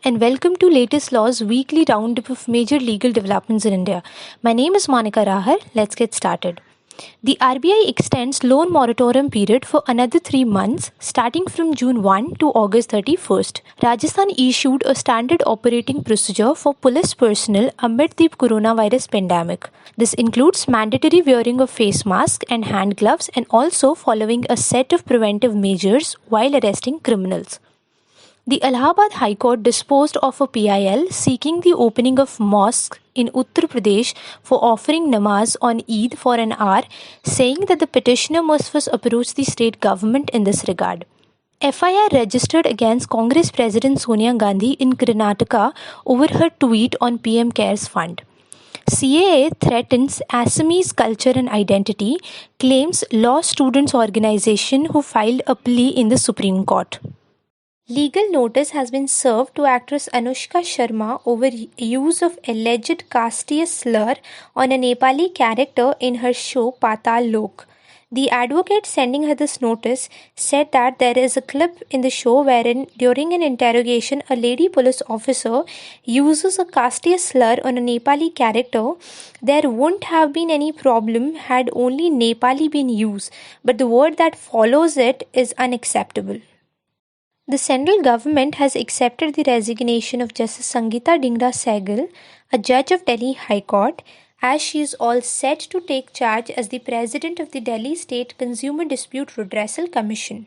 and welcome to Latest Law's weekly roundup of major legal developments in India. My name is Monika Rahar. Let's get started. The RBI extends loan moratorium period for another 3 months, starting from June 1 to August 31st. Rajasthan issued a standard operating procedure for police personnel amid the coronavirus pandemic. This includes mandatory wearing of face mask and hand gloves and also following a set of preventive measures while arresting criminals. The Allahabad High Court disposed of a PIL seeking the opening of mosques in Uttar Pradesh for offering namaz on Eid for an hour, saying that the petitioner must first approach the state government in this regard. FIR registered against Congress President Sonia Gandhi in Karnataka over her tweet on PM CARES Fund. CAA threatens Assamese culture and identity, claims law students organization who filed a plea in the Supreme Court. Legal notice has been served to actress Anushka Sharma over use of alleged caste slur on a Nepali character in her show Patal Lok. The advocate sending her this notice said that there is a clip in the show wherein during an interrogation a lady police officer uses a caste slur on a Nepali character. There wouldn't have been any problem had only Nepali been used, but the word that follows it is unacceptable. The central government has accepted the resignation of Justice Sangeeta Dikshit, a judge of Delhi High Court, as she is all set to take charge as the president of the Delhi State Consumer Dispute Redressal Commission.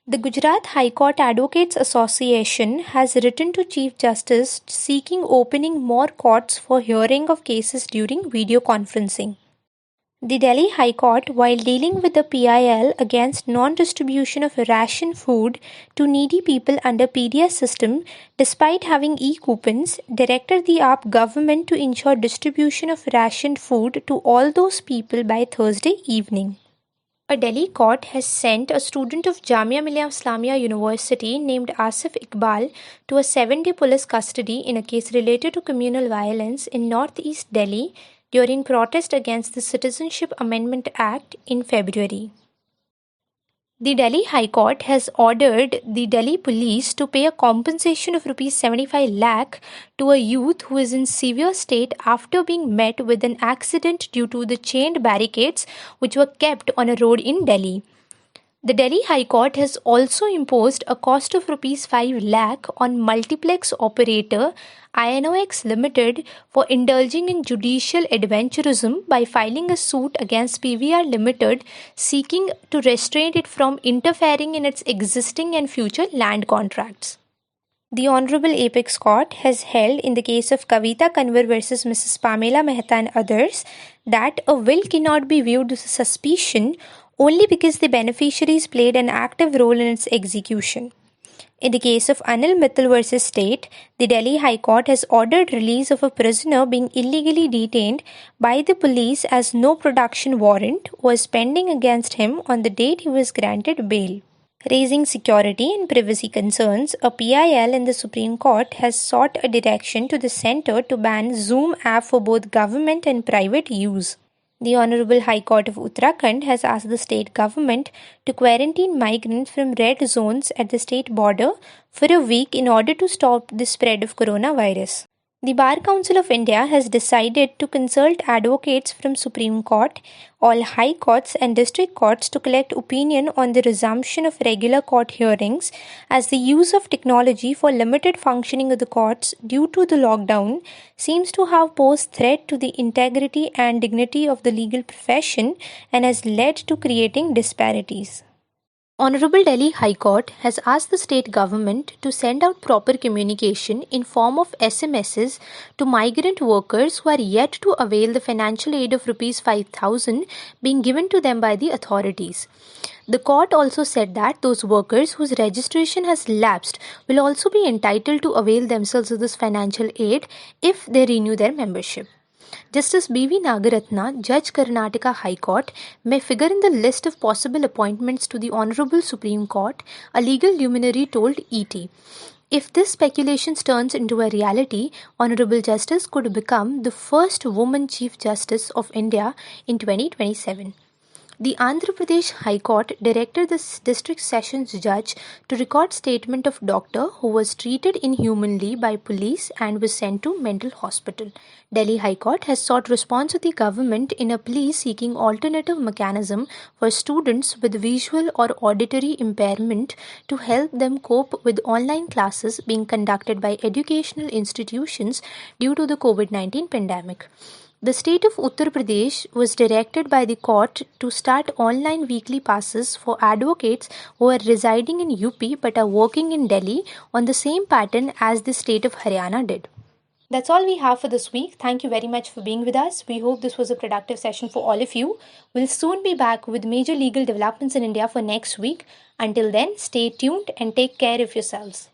The Gujarat High Court Advocates Association has written to Chief Justice seeking opening more courts for hearing of cases during video conferencing. The Delhi High Court, while dealing with the PIL against non-distribution of ration food to needy people under PDS system, despite having e-coupons, directed the AAP government to ensure distribution of rationed food to all those people by Thursday evening. A Delhi court has sent a student of Jamia Millia Islamia University named Asif Iqbal to a 7-day police custody in a case related to communal violence in northeast Delhi during protest against the Citizenship Amendment Act in February. The Delhi High Court has ordered the Delhi police to pay a compensation of Rs 75 lakh to a youth who is in severe state after being met with an accident due to the chained barricades which were kept on a road in Delhi. The Delhi High Court has also imposed a cost of Rs 5 lakh on multiplex operator INOX Limited for indulging in judicial adventurism by filing a suit against PVR Limited seeking to restrain it from interfering in its existing and future land contracts. The Honorable Apex Court has held in the case of Kavita Kanwar versus Mrs. Pamela Mehta and others that a will cannot be viewed as a suspicion only because the beneficiaries played an active role in its execution. In the case of Anil Mittal versus State, the Delhi High Court has ordered release of a prisoner being illegally detained by the police as no production warrant was pending against him on the date he was granted bail. Raising security and privacy concerns, a PIL in the Supreme Court has sought a direction to the centre to ban Zoom app for both government and private use. The Honorable High Court of Uttarakhand has asked the state government to quarantine migrants from red zones at the state border for a week in order to stop the spread of coronavirus. The Bar Council of India has decided to consult advocates from Supreme Court, all high courts and district courts to collect opinion on the resumption of regular court hearings as the use of technology for limited functioning of the courts due to the lockdown seems to have posed threat to the integrity and dignity of the legal profession and has led to creating disparities. Honorable Delhi High Court has asked the state government to send out proper communication in form of SMSs to migrant workers who are yet to avail the financial aid of Rs 5,000 being given to them by the authorities. The court also said that those workers whose registration has lapsed will also be entitled to avail themselves of this financial aid if they renew their membership. Justice B.V. Nagaratna, Judge Karnataka High Court, may figure in the list of possible appointments to the Honorable Supreme Court, a legal luminary told ET. If this speculation turns into a reality, Honorable Justice could become the first woman Chief Justice of India in 2027. The Andhra Pradesh High Court directed the district sessions judge to record statement of doctor who was treated inhumanly by police and was sent to mental hospital. Delhi High Court has sought response of the government in a plea seeking alternative mechanism for students with visual or auditory impairment to help them cope with online classes being conducted by educational institutions due to the COVID-19 pandemic. The state of Uttar Pradesh was directed by the court to start online weekly passes for advocates who are residing in UP but are working in Delhi on the same pattern as the state of Haryana did. That's all we have for this week. Thank you very much for being with us. We hope this was a productive session for all of you. We'll soon be back with major legal developments in India for next week. Until then, stay tuned and take care of yourselves.